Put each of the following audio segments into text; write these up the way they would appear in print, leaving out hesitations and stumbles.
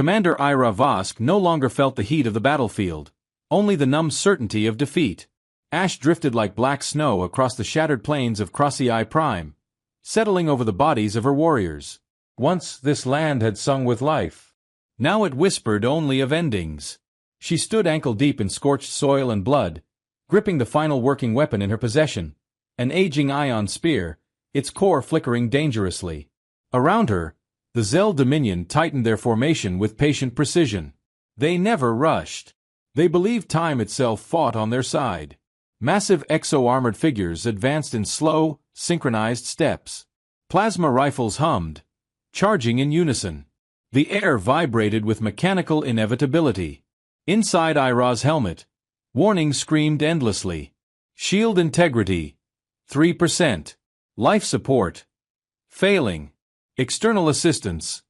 Commander Ira Vosk no longer felt the heat of the battlefield, only the numb certainty of defeat. Ash drifted like black snow across the shattered plains of Crossy Prime, settling over the bodies of her warriors. Once this land had sung with life. Now it whispered only of endings. She stood ankle-deep in scorched soil and blood, gripping the final working weapon in her possession, an aging ion spear, its core flickering dangerously. Around her, the Zell Dominion tightened their formation with patient precision. They never rushed. They believed time itself fought on their side. Massive exo-armored figures advanced in slow, synchronized steps. Plasma rifles hummed, charging in unison. The air vibrated with mechanical inevitability. Inside Ira's helmet, warning screamed endlessly. Shield integrity, 3%. Life support, failing. External assistance,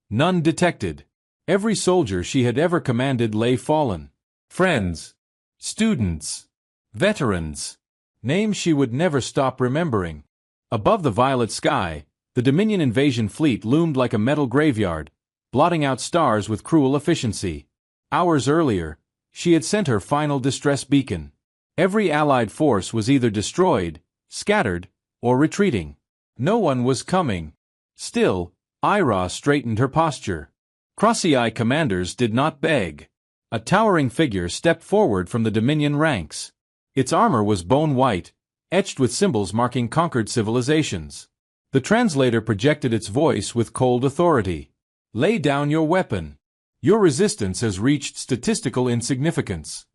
none detected. Every soldier she had ever commanded lay fallen. Friends, students, veterans, names she would never stop remembering. Above the violet sky, the Dominion invasion fleet loomed like a metal graveyard, blotting out stars with cruel efficiency. Hours earlier, she had sent her final distress beacon. Every Allied force was either destroyed, scattered, or retreating. No one was coming. Still, Ira straightened her posture. Crossy commanders did not beg. A towering figure stepped forward from the Dominion ranks. Its armor was bone white, etched with symbols marking conquered civilizations. The translator projected its voice with cold authority. Lay down your weapon. Your resistance has reached statistical insignificance.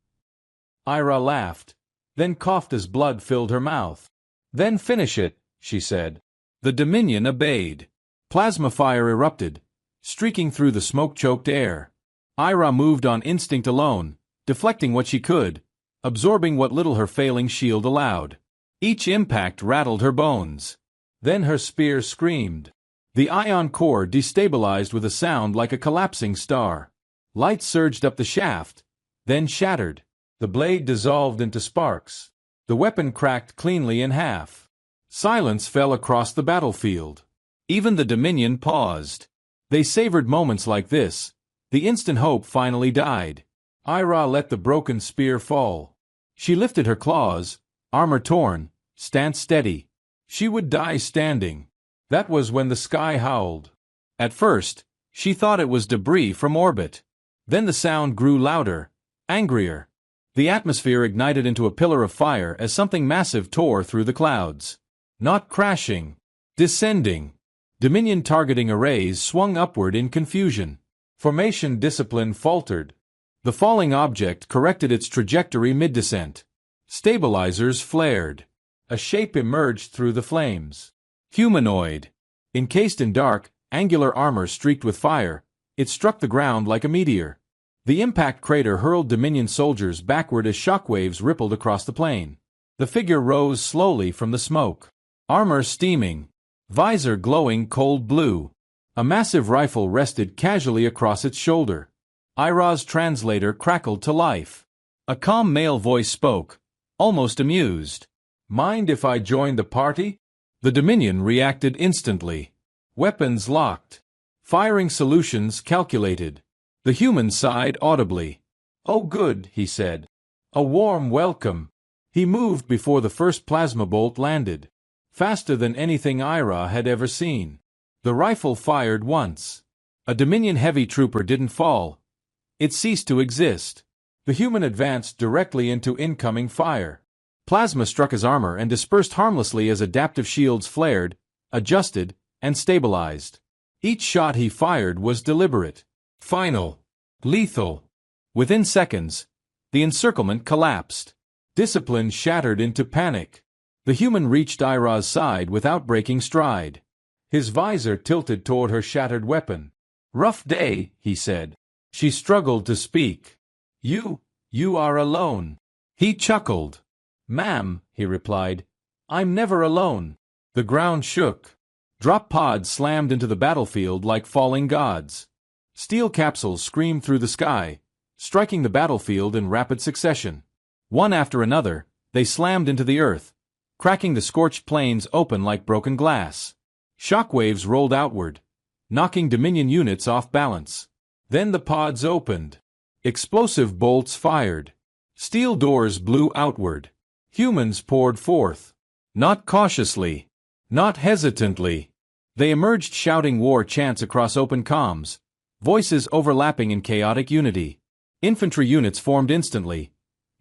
Ira laughed, then coughed as blood filled her mouth. Then finish it, she said. The Dominion obeyed. Plasma fire erupted, streaking through the smoke-choked air. Ira moved on instinct alone, deflecting what she could, absorbing what little her failing shield allowed. Each impact rattled her bones. Then her spear screamed. The ion core destabilized with a sound like a collapsing star. Light surged up the shaft, then shattered. The blade dissolved into sparks. The weapon cracked cleanly in half. Silence fell across the battlefield. Even the Dominion paused. They savored moments like this. The instant hope finally died. Ira let the broken spear fall. She lifted her claws, armor torn, stance steady. She would die standing. That was when the sky howled. At first, she thought it was debris from orbit. Then the sound grew louder, angrier. The atmosphere ignited into a pillar of fire as something massive tore through the clouds. Not crashing, descending. Dominion targeting arrays swung upward in confusion. Formation discipline faltered. The falling object corrected its trajectory mid-descent. Stabilizers flared. A shape emerged through the flames. Humanoid. Encased in dark, angular armor streaked with fire, it struck the ground like a meteor. The impact crater hurled Dominion soldiers backward as shockwaves rippled across the plain. The figure rose slowly from the smoke. Armor steaming. Visor glowing cold blue. A massive rifle rested casually across its shoulder. Ira's translator crackled to life. A calm male voice spoke, almost amused. Mind if I join the party? The Dominion reacted instantly. Weapons locked. Firing solutions calculated. The human sighed audibly. Oh good, he said. A warm welcome. He moved before the first plasma bolt landed. Faster than anything Ira had ever seen. The rifle fired once. A Dominion heavy trooper didn't fall. It ceased to exist. The human advanced directly into incoming fire. Plasma struck his armor and dispersed harmlessly as adaptive shields flared, adjusted, and stabilized. Each shot he fired was deliberate. Final. Lethal. Within seconds, the encirclement collapsed. Discipline shattered into panic. The human reached Ira's side without breaking stride. His visor tilted toward her shattered weapon. Rough day, he said. She struggled to speak. You are alone. He chuckled. Ma'am, he replied, I'm never alone. The ground shook. Drop pods slammed into the battlefield like falling gods. Steel capsules screamed through the sky, striking the battlefield in rapid succession. One after another, they slammed into the earth, cracking the scorched plains open like broken glass. Shockwaves rolled outward, knocking Dominion units off balance. Then the pods opened. Explosive bolts fired. Steel doors blew outward. Humans poured forth. Not cautiously. Not hesitantly. They emerged shouting war chants across open comms, voices overlapping in chaotic unity. Infantry units formed instantly,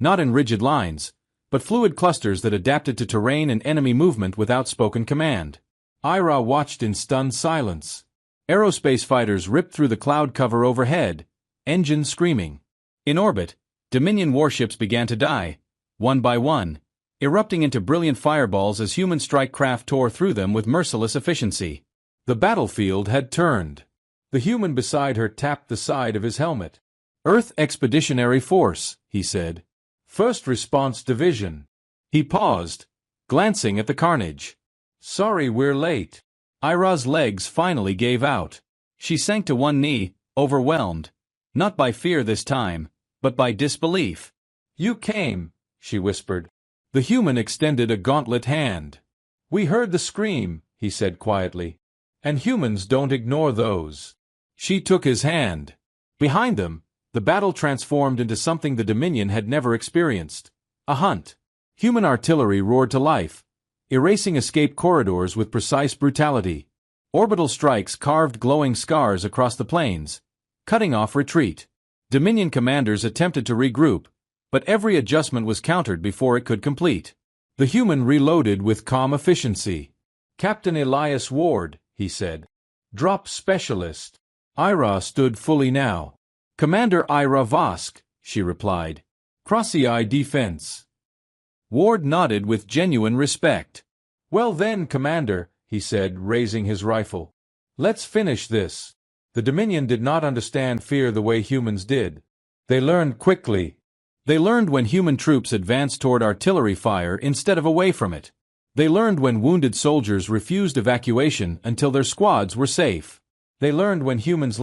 not in rigid lines, but fluid clusters that adapted to terrain and enemy movement without spoken command. Ira watched in stunned silence. Aerospace fighters ripped through the cloud cover overhead, engines screaming. In orbit, Dominion warships began to die, one by one, erupting into brilliant fireballs as human strike craft tore through them with merciless efficiency. The battlefield had turned. The human beside her tapped the side of his helmet. "Earth Expeditionary Force," he said. "First Response Division." He paused, glancing at the carnage. "Sorry we're late." Ira's legs finally gave out. She sank to one knee, overwhelmed. Not by fear this time, but by disbelief. "You came," she whispered. The human extended a gauntlet hand. "We heard the scream," he said quietly. "And humans don't ignore those." She took his hand. Behind them, the battle transformed into something the Dominion had never experienced. A hunt. Human artillery roared to life, erasing escape corridors with precise brutality. Orbital strikes carved glowing scars across the plains, cutting off retreat. Dominion commanders attempted to regroup, but every adjustment was countered before it could complete. The human reloaded with calm efficiency. "Captain Elias Ward," he said. "Drop specialist." Ira stood fully now. "Commander Ira Vosk," she replied. "Crossy-eye defense." Ward nodded with genuine respect. "Well then, Commander," he said, raising his rifle. "Let's finish this." The Dominion did not understand fear the way humans did. They learned quickly. They learned when human troops advanced toward artillery fire instead of away from it. They learned when wounded soldiers refused evacuation until their squads were safe. They learned when humans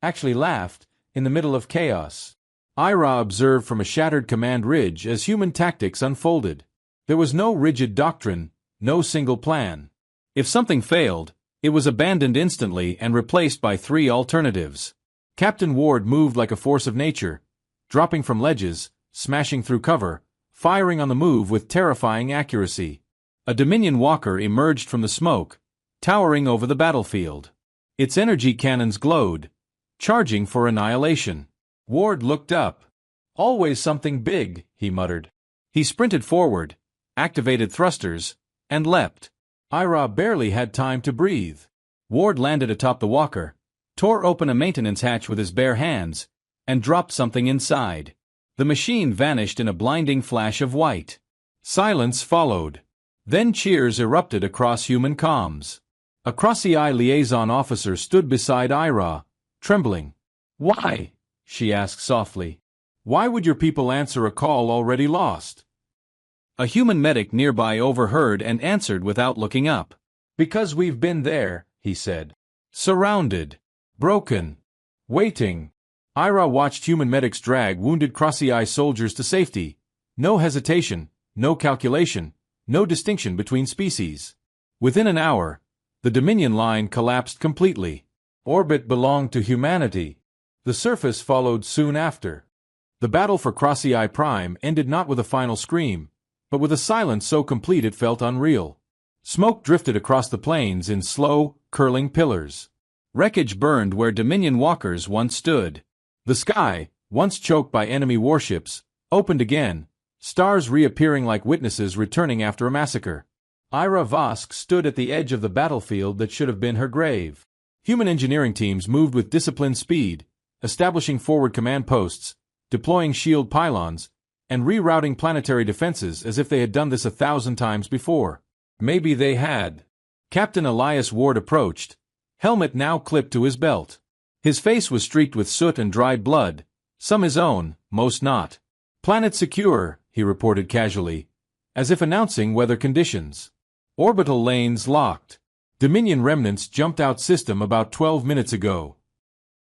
actually laughed, in the middle of chaos. Ira observed from a shattered command ridge as human tactics unfolded. There was no rigid doctrine, no single plan. If something failed, it was abandoned instantly and replaced by three alternatives. Captain Ward moved like a force of nature, dropping from ledges, smashing through cover, firing on the move with terrifying accuracy. A Dominion walker emerged from the smoke, towering over the battlefield. Its energy cannons glowed, charging for annihilation. Ward looked up. "Always something big," he muttered. He sprinted forward, activated thrusters, and leapt. Ira barely had time to breathe. Ward landed atop the walker, tore open a maintenance hatch with his bare hands, and dropped something inside. The machine vanished in a blinding flash of white. Silence followed. Then cheers erupted across human comms. A Crossy-eye liaison officer stood beside Ira, trembling. "Why?" she asked softly. "Why would your people answer a call already lost?" A human medic nearby overheard and answered without looking up. "Because we've been there," he said. "Surrounded. Broken. Waiting." Ira watched human medics drag wounded Crossy-eye soldiers to safety. No hesitation, no calculation, no distinction between species. Within an hour, the Dominion line collapsed completely. Orbit belonged to humanity. The surface followed soon after. The battle for Crossy-eye Prime ended not with a final scream, but with a silence so complete it felt unreal. Smoke drifted across the plains in slow, curling pillars. Wreckage burned where Dominion walkers once stood. The sky, once choked by enemy warships, opened again, stars reappearing like witnesses returning after a massacre. Ira Vosk stood at the edge of the battlefield that should have been her grave. Human engineering teams moved with disciplined speed, establishing forward command posts, deploying shield pylons, and rerouting planetary defenses as if they had done this 1,000 times before. Maybe they had. Captain Elias Ward approached, helmet now clipped to his belt. His face was streaked with soot and dried blood, some his own, most not. "Planet secure," he reported casually, as if announcing weather conditions. "Orbital lanes locked. Dominion remnants jumped out system about 12 minutes ago."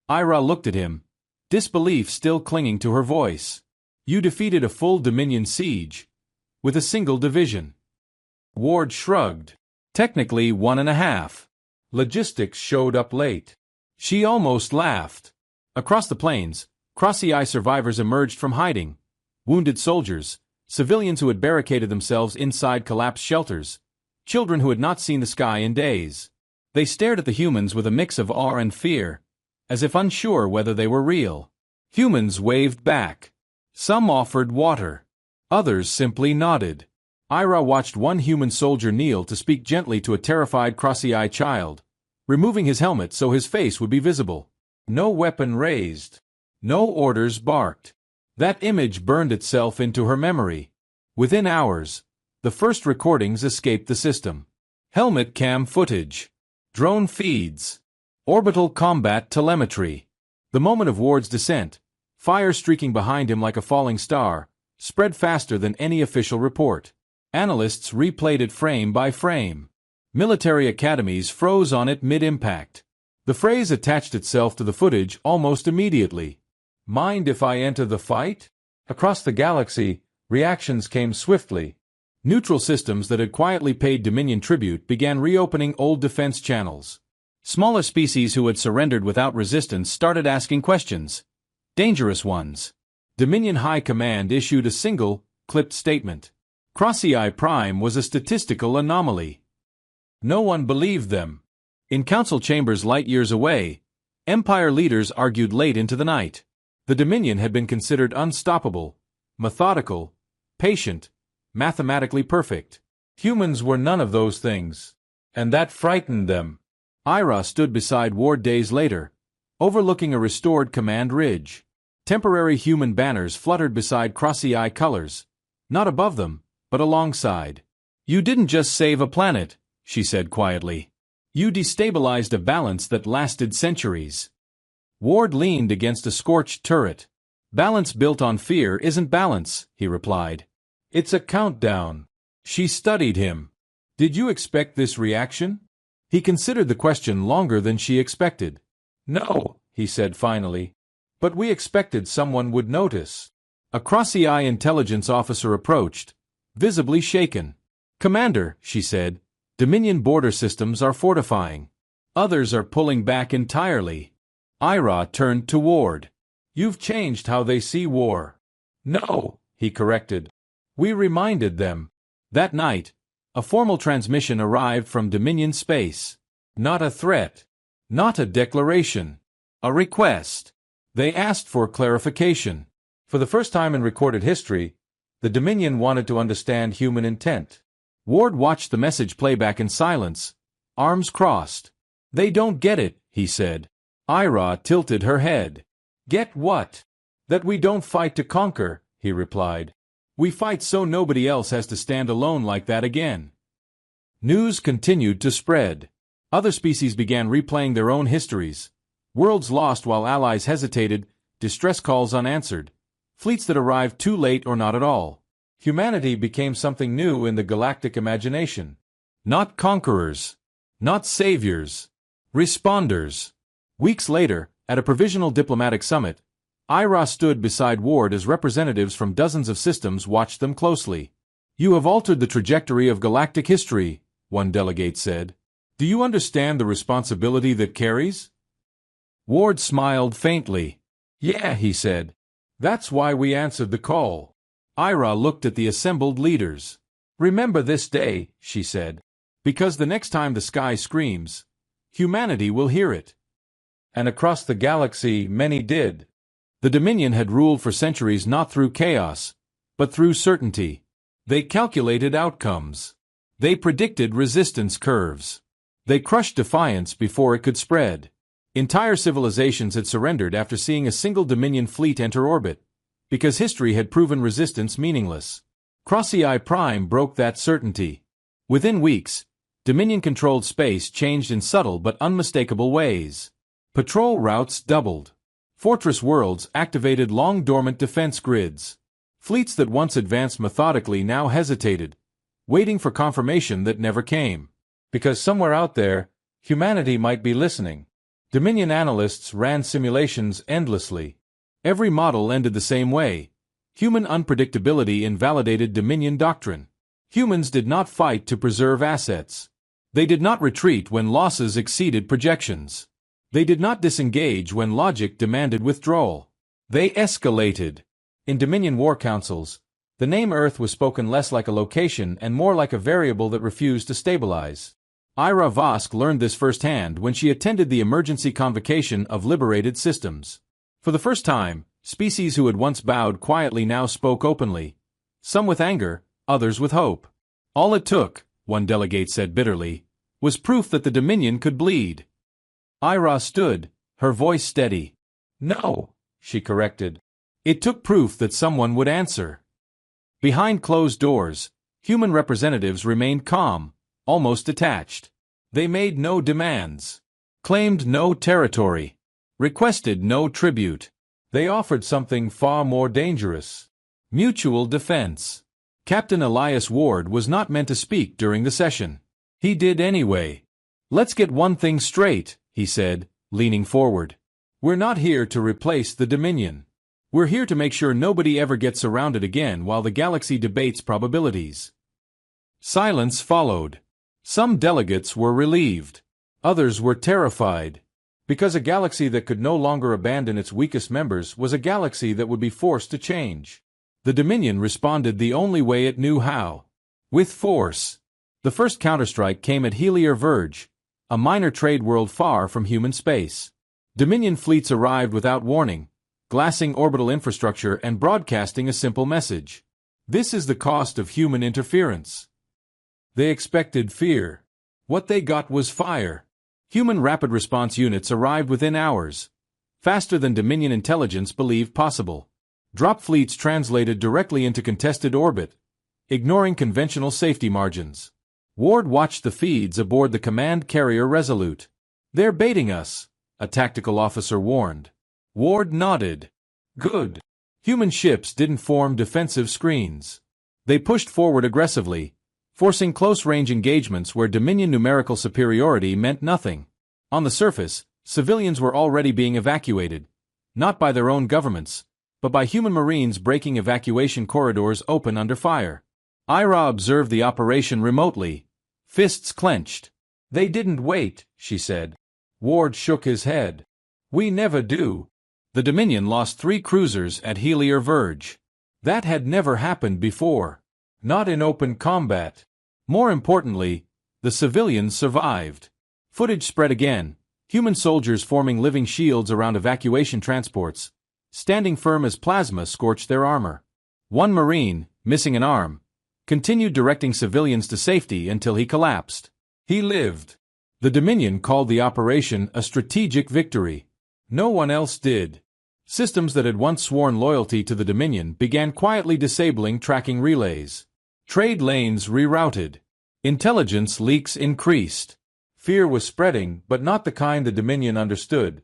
Ira looked at him, disbelief still clinging to her voice. "You defeated a full Dominion siege, with a single division." Ward shrugged. "Technically 1.5. Logistics showed up late." She almost laughed. Across the plains, Crossy-Eye survivors emerged from hiding. Wounded soldiers, civilians who had barricaded themselves inside collapsed shelters, children who had not seen the sky in days. They stared at the humans with a mix of awe and fear, as if unsure whether they were real. Humans waved back. Some offered water. Others simply nodded. Ira watched one human soldier kneel to speak gently to a terrified Crossy-Eye child, removing his helmet so his face would be visible. No weapon raised. No orders barked. That image burned itself into her memory. Within hours, the first recordings escaped the system. Helmet cam footage. Drone feeds. Orbital combat telemetry. The moment of Ward's descent, fire streaking behind him like a falling star, spread faster than any official report. Analysts replayed it frame by frame. Military academies froze on it mid-impact. The phrase attached itself to the footage almost immediately. "Mind if I enter the fight?" Across the galaxy, reactions came swiftly. Neutral systems that had quietly paid Dominion tribute began reopening old defense channels. Smaller species who had surrendered without resistance started asking questions. Dangerous ones. Dominion High Command issued a single, clipped statement. Crossy-Eye Prime was a statistical anomaly. No one believed them. In council chambers light years away, Empire leaders argued late into the night. The Dominion had been considered unstoppable, methodical, patient, mathematically perfect. Humans were none of those things, and that frightened them. Ira stood beside Ward days later, overlooking a restored command ridge. Temporary human banners fluttered beside Crossy-Eye colors, not above them, but alongside. "You didn't just save a planet," she said quietly. "You destabilized a balance that lasted centuries." Ward leaned against a scorched turret. "Balance built on fear isn't balance," he replied. "It's a countdown." She studied him. "Did you expect this reaction?" He considered the question longer than she expected. "No," he said finally. "But we expected someone would notice." A Crossy-Eye intelligence officer approached, visibly shaken. "Commander," she said, "Dominion border systems are fortifying. Others are pulling back entirely." Ira turned to Ward. "You've changed how they see war." "No," he corrected. "We reminded them." That night, a formal transmission arrived from Dominion space. Not a threat. Not a declaration. A request. They asked for clarification. For the first time in recorded history, the Dominion wanted to understand human intent. Ward watched the message playback in silence, arms crossed. "They don't get it," he said. Ira tilted her head. "Get what?" "That we don't fight to conquer," he replied. "We fight so nobody else has to stand alone like that again." News continued to spread. Other species began replaying their own histories. Worlds lost while allies hesitated, distress calls unanswered, fleets that arrived too late or not at all. Humanity became something new in the galactic imagination. Not conquerors. Not saviors. Responders. Weeks later, at a provisional diplomatic summit, Ira stood beside Ward as representatives from dozens of systems watched them closely. "You have altered the trajectory of galactic history," one delegate said. "Do you understand the responsibility that carries?" Ward smiled faintly. "Yeah," he said. "That's why we answered the call." Ira looked at the assembled leaders. "Remember this day," she said. "Because the next time the sky screams, humanity will hear it." And across the galaxy many did. The Dominion had ruled for centuries not through chaos, but through certainty. They calculated outcomes. They predicted resistance curves. They crushed defiance before it could spread. Entire civilizations had surrendered after seeing a single Dominion fleet enter orbit, because history had proven resistance meaningless. Crossy-Eye Prime broke that certainty. Within weeks, Dominion-controlled space changed in subtle but unmistakable ways. Patrol routes doubled. Fortress worlds activated long-dormant defense grids. Fleets that once advanced methodically now hesitated, waiting for confirmation that never came. Because somewhere out there, humanity might be listening. Dominion analysts ran simulations endlessly. Every model ended the same way. Human unpredictability invalidated Dominion doctrine. Humans did not fight to preserve assets. They did not retreat when losses exceeded projections. They did not disengage when logic demanded withdrawal. They escalated. In Dominion war councils, the name Earth was spoken less like a location and more like a variable that refused to stabilize. Ira Vosk learned this firsthand when she attended the emergency convocation of liberated systems. For the first time, species who had once bowed quietly now spoke openly. Some with anger, others with hope. All it took, one delegate said bitterly, was proof that the Dominion could bleed. Ira stood, her voice steady. No, she corrected. It took proof that someone would answer. Behind closed doors, human representatives remained calm, almost detached. They made no demands, claimed no territory, requested no tribute. They offered something far more dangerous: mutual defense. Captain Elias Ward was not meant to speak during the session. He did anyway. Let's get one thing straight, he said, leaning forward. We're not here to replace the Dominion. We're here to make sure nobody ever gets surrounded again while the galaxy debates probabilities. Silence followed. Some delegates were relieved. Others were terrified. Because a galaxy that could no longer abandon its weakest members was a galaxy that would be forced to change. The Dominion responded the only way it knew how: with force. The first counterstrike came at Helier Verge, a minor trade world far from human space. Dominion fleets arrived without warning, glassing orbital infrastructure and broadcasting a simple message. This is the cost of human interference. They expected fear. What they got was fire. Human rapid response units arrived within hours, faster than Dominion intelligence believed possible. Drop fleets translated directly into contested orbit, ignoring conventional safety margins. Ward watched the feeds aboard the command carrier Resolute. They're baiting us, a tactical officer warned. Ward nodded. Good. Human ships didn't form defensive screens. They pushed forward aggressively, forcing close-range engagements where Dominion numerical superiority meant nothing. On the surface, civilians were already being evacuated, not by their own governments, but by human marines breaking evacuation corridors open under fire. Ira observed the operation remotely, fists clenched. They didn't wait, she said. Ward shook his head. We never do. The Dominion lost 3 cruisers at Helier Verge. That had never happened before. Not in open combat. More importantly, the civilians survived. Footage spread again, human soldiers forming living shields around evacuation transports, standing firm as plasma scorched their armor. One Marine, missing an arm, continued directing civilians to safety until he collapsed. He lived. The Dominion called the operation a strategic victory. No one else did. Systems that had once sworn loyalty to the Dominion began quietly disabling tracking relays. Trade lanes rerouted. Intelligence leaks increased. Fear was spreading, but not the kind the Dominion understood.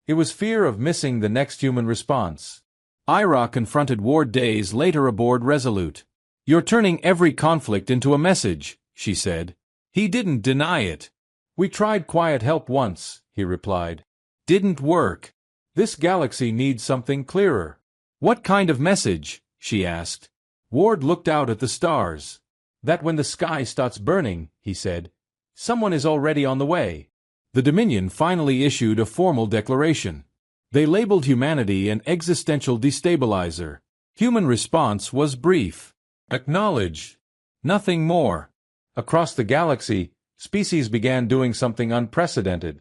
It was fear of missing the next human response. Ira confronted Ward days later aboard Resolute. You're turning every conflict into a message, she said. He didn't deny it. We tried quiet help once, he replied. Didn't work. This galaxy needs something clearer. What kind of message? She asked. Ward looked out at the stars. That when the sky starts burning, he said, someone is already on the way. The Dominion finally issued a formal declaration. They labeled humanity an existential destabilizer. Human response was brief. Acknowledged. Nothing more. Across the galaxy, species began doing something unprecedented.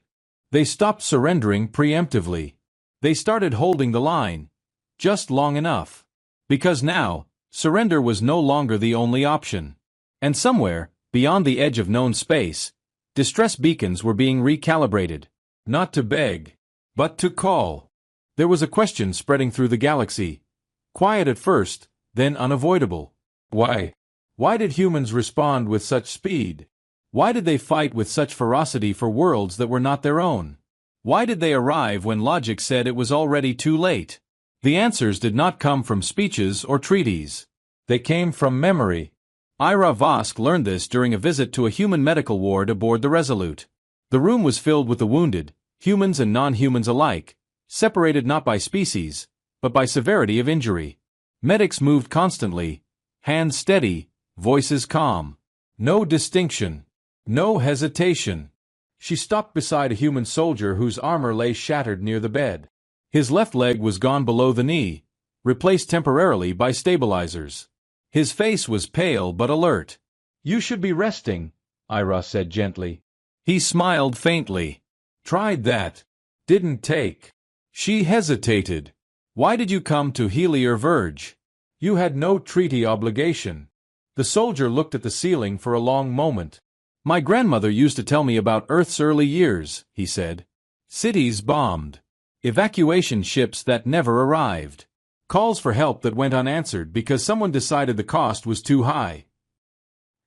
They stopped surrendering preemptively. They started holding the line. Just long enough. Because now, surrender was no longer the only option. And somewhere, beyond the edge of known space, distress beacons were being recalibrated. Not to beg, but to call. There was a question spreading through the galaxy. Quiet at first, then unavoidable. Why? Why did humans respond with such speed? Why did they fight with such ferocity for worlds that were not their own? Why did they arrive when logic said it was already too late? The answers did not come from speeches or treaties. They came from memory. Ira Vosk learned this during a visit to a human medical ward aboard the Resolute. The room was filled with the wounded, humans and non-humans alike, separated not by species, but by severity of injury. Medics moved constantly, hands steady, voices calm. No distinction. No hesitation. She stopped beside a human soldier whose armor lay shattered near the bed. His left leg was gone below the knee, replaced temporarily by stabilizers. His face was pale but alert. "You should be resting," Ira said gently. He smiled faintly. "Tried that. Didn't take." She hesitated. "Why did you come to Helier Verge? You had no treaty obligation." The soldier looked at the ceiling for a long moment. "My grandmother used to tell me about Earth's early years," he said. "Cities bombed. Evacuation ships that never arrived. Calls for help that went unanswered because someone decided the cost was too high."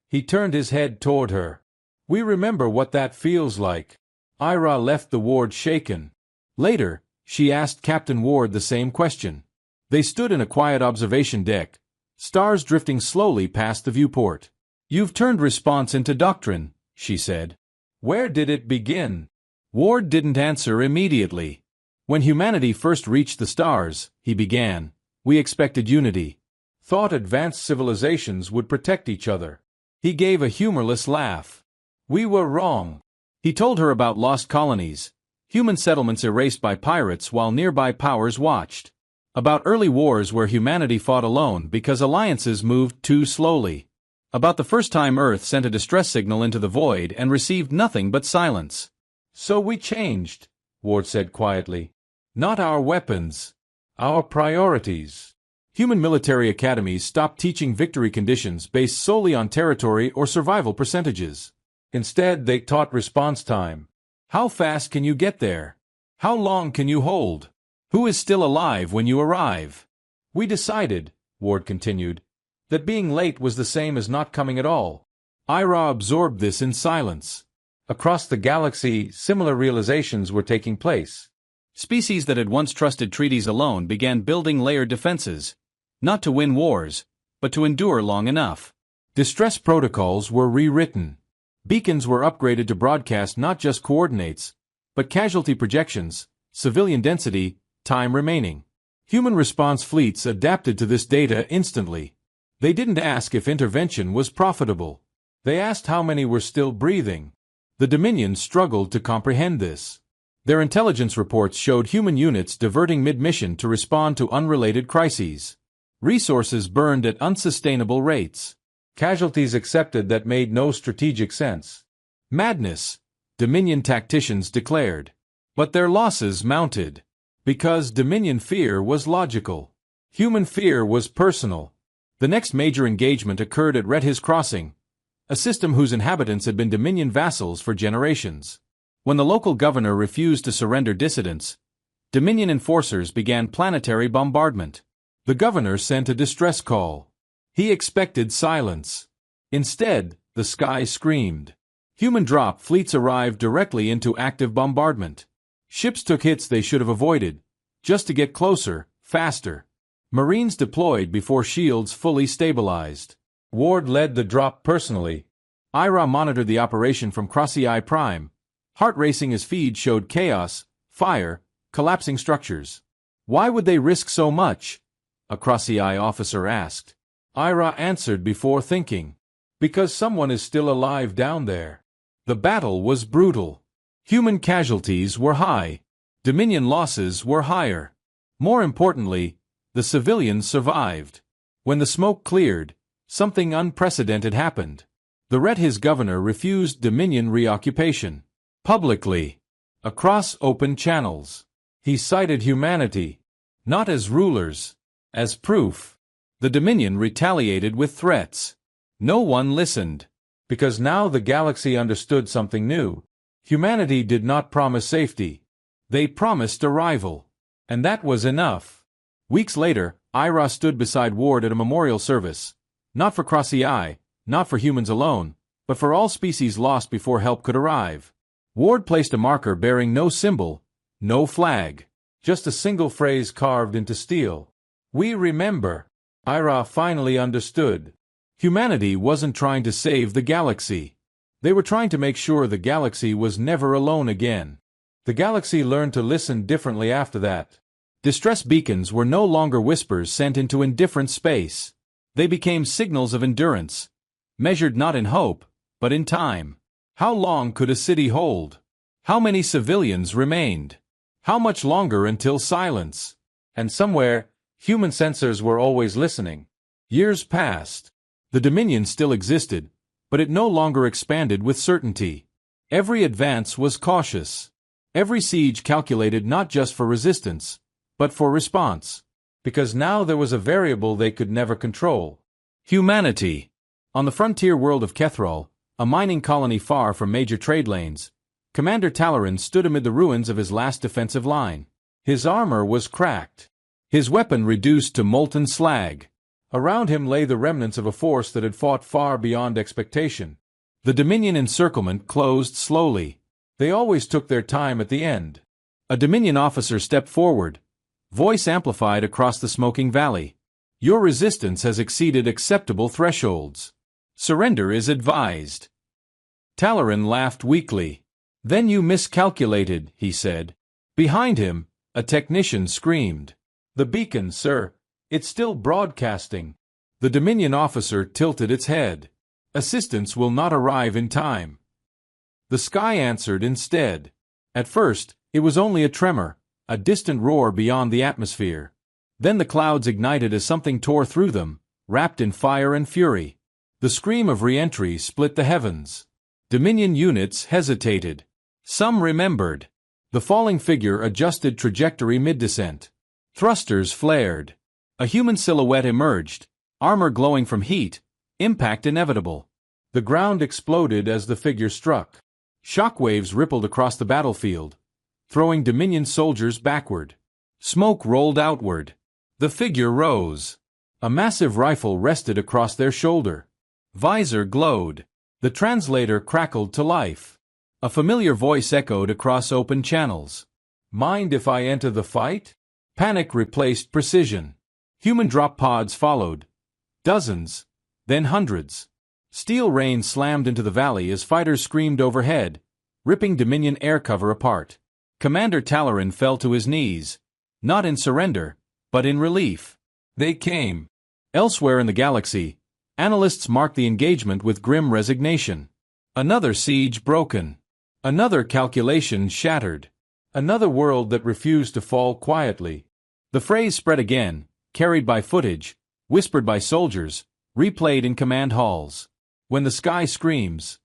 He turned his head toward her. "We remember what that feels like." Ira left the ward shaken. Later, she asked Captain Ward the same question. They stood in a quiet observation deck, stars drifting slowly past the viewport. "You've turned response into doctrine," she said. "Where did it begin?" Ward didn't answer immediately. "When humanity first reached the stars," he began, "we expected unity. Thought advanced civilizations would protect each other." He gave a humorless laugh. "We were wrong." He told her about lost colonies, human settlements erased by pirates while nearby powers watched. About early wars where humanity fought alone because alliances moved too slowly. About the first time Earth sent a distress signal into the void and received nothing but silence. "So we changed," Ward said quietly. "Not our weapons. Our priorities." Human military academies stopped teaching victory conditions based solely on territory or survival percentages. Instead, they taught response time. How fast can you get there? How long can you hold? Who is still alive when you arrive? "We decided," Ward continued, "that being late was the same as not coming at all." Ira absorbed this in silence. Across the galaxy, similar realizations were taking place. Species that had once trusted treaties alone began building layered defenses, not to win wars, but to endure long enough. Distress protocols were rewritten. Beacons were upgraded to broadcast not just coordinates, but casualty projections, civilian density, time remaining. Human response fleets adapted to this data instantly. They didn't ask if intervention was profitable. They asked how many were still breathing. The Dominion struggled to comprehend this. Their intelligence reports showed human units diverting mid-mission to respond to unrelated crises. Resources burned at unsustainable rates. Casualties accepted that made no strategic sense. Madness, Dominion tacticians declared. But their losses mounted. Because Dominion fear was logical. Human fear was personal. The next major engagement occurred at Red His Crossing, a system whose inhabitants had been Dominion vassals for generations. When the local governor refused to surrender dissidents, Dominion enforcers began planetary bombardment. The governor sent a distress call. He expected silence. Instead, the sky screamed. Human drop fleets arrived directly into active bombardment. Ships took hits they should have avoided, just to get closer, faster. Marines deployed before shields fully stabilized. Ward led the drop personally. Ira monitored the operation from SciFi Prime, heart racing as feed showed chaos, fire, collapsing structures. "Why would they risk so much?" a SciFi officer asked. Ira answered before thinking. "Because someone is still alive down there." The battle was brutal. Human casualties were high. Dominion losses were higher. More importantly, the civilians survived. When the smoke cleared, something unprecedented happened. The Red His governor refused Dominion reoccupation. Publicly. Across open channels. He cited humanity. Not as rulers. As proof. The Dominion retaliated with threats. No one listened. Because now the galaxy understood something new. Humanity did not promise safety. They promised arrival. And that was enough. Weeks later, Ira stood beside Ward at a memorial service. Not for SciFi, not for humans alone, but for all species lost before help could arrive. Ward placed a marker bearing no symbol, no flag. Just a single phrase carved into steel. "We remember." Ira finally understood. Humanity wasn't trying to save the galaxy. They were trying to make sure the galaxy was never alone again. The galaxy learned to listen differently after that. Distress beacons were no longer whispers sent into indifferent space. They became signals of endurance, measured not in hope, but in time. How long could a city hold? How many civilians remained? How much longer until silence? And somewhere, human sensors were always listening. Years passed. The Dominion still existed, but it no longer expanded with certainty. Every advance was cautious. Every siege calculated not just for resistance, but for response. Because now there was a variable they could never control. Humanity. On the frontier world of Kethrol, a mining colony far from major trade lanes, Commander Talaran stood amid the ruins of his last defensive line. His armor was cracked. His weapon reduced to molten slag. Around him lay the remnants of a force that had fought far beyond expectation. The Dominion encirclement closed slowly. They always took their time at the end. A Dominion officer stepped forward, voice amplified across the smoking valley. Your resistance has exceeded acceptable thresholds. Surrender is advised. Talaran laughed weakly. Then you miscalculated, he said. Behind him, a technician screamed. The beacon, sir. It's still broadcasting. The Dominion officer tilted its head. Assistance will not arrive in time. The sky answered instead. At first, it was only a tremor, a distant roar beyond the atmosphere. Then the clouds ignited as something tore through them, wrapped in fire and fury. The scream of re-entry split the heavens. Dominion units hesitated. Some remembered. The falling figure adjusted trajectory mid-descent. Thrusters flared. A human silhouette emerged, armor glowing from heat, impact inevitable. The ground exploded as the figure struck. Shockwaves rippled across the battlefield, throwing Dominion soldiers backward. Smoke rolled outward. The figure rose. A massive rifle rested across their shoulder. Visor glowed. The translator crackled to life. A familiar voice echoed across open channels. Mind if I enter the fight? Panic replaced precision. Human drop pods followed. Dozens, then hundreds. Steel rain slammed into the valley as fighters screamed overhead, ripping Dominion air cover apart. Commander Talaran fell to his knees, not in surrender, but in relief. They came. Elsewhere in the galaxy, analysts marked the engagement with grim resignation. Another siege broken. Another calculation shattered. Another world that refused to fall quietly. The phrase spread again, carried by footage, whispered by soldiers, replayed in command halls. When the sky screams,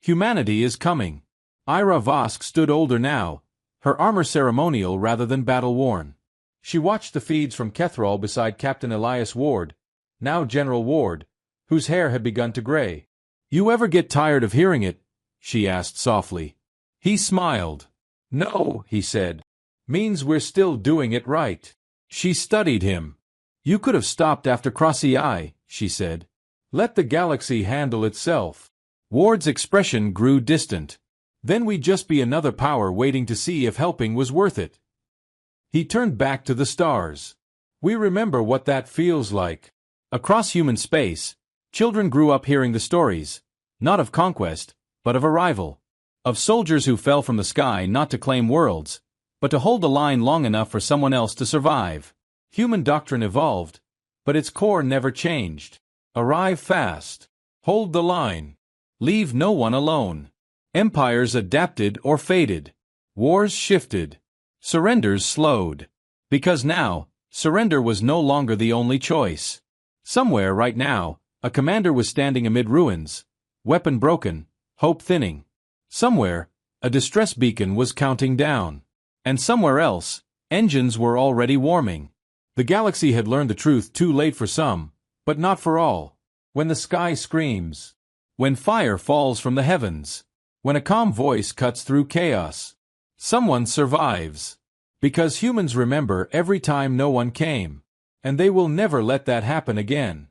humanity is coming. Ira Vosk stood older now, her armor ceremonial rather than battle-worn. She watched the feeds from Kethrol beside Captain Elias Ward, now General Ward, whose hair had begun to gray. You ever get tired of hearing it? She asked softly. He smiled. No, he said. Means we're still doing it right. She studied him. You could have stopped after Crossy Eye, she said. Let the galaxy handle itself. Ward's expression grew distant. Then we'd just be another power waiting to see if helping was worth it. He turned back to the stars. We remember what that feels like. Across human space, children grew up hearing the stories, not of conquest, but of arrival. Of soldiers who fell from the sky not to claim worlds, but to hold the line long enough for someone else to survive. Human doctrine evolved, but its core never changed. Arrive fast. Hold the line. Leave no one alone. Empires adapted or faded. Wars shifted. Surrenders slowed. Because now, surrender was no longer the only choice. Somewhere right now, a commander was standing amid ruins, weapon broken, hope thinning. Somewhere, a distress beacon was counting down. And somewhere else, engines were already warming. The galaxy had learned the truth too late for some, but not for all. When the sky screams. When fire falls from the heavens. When a calm voice cuts through chaos. Someone survives. Because humans remember every time no one came. And they will never let that happen again.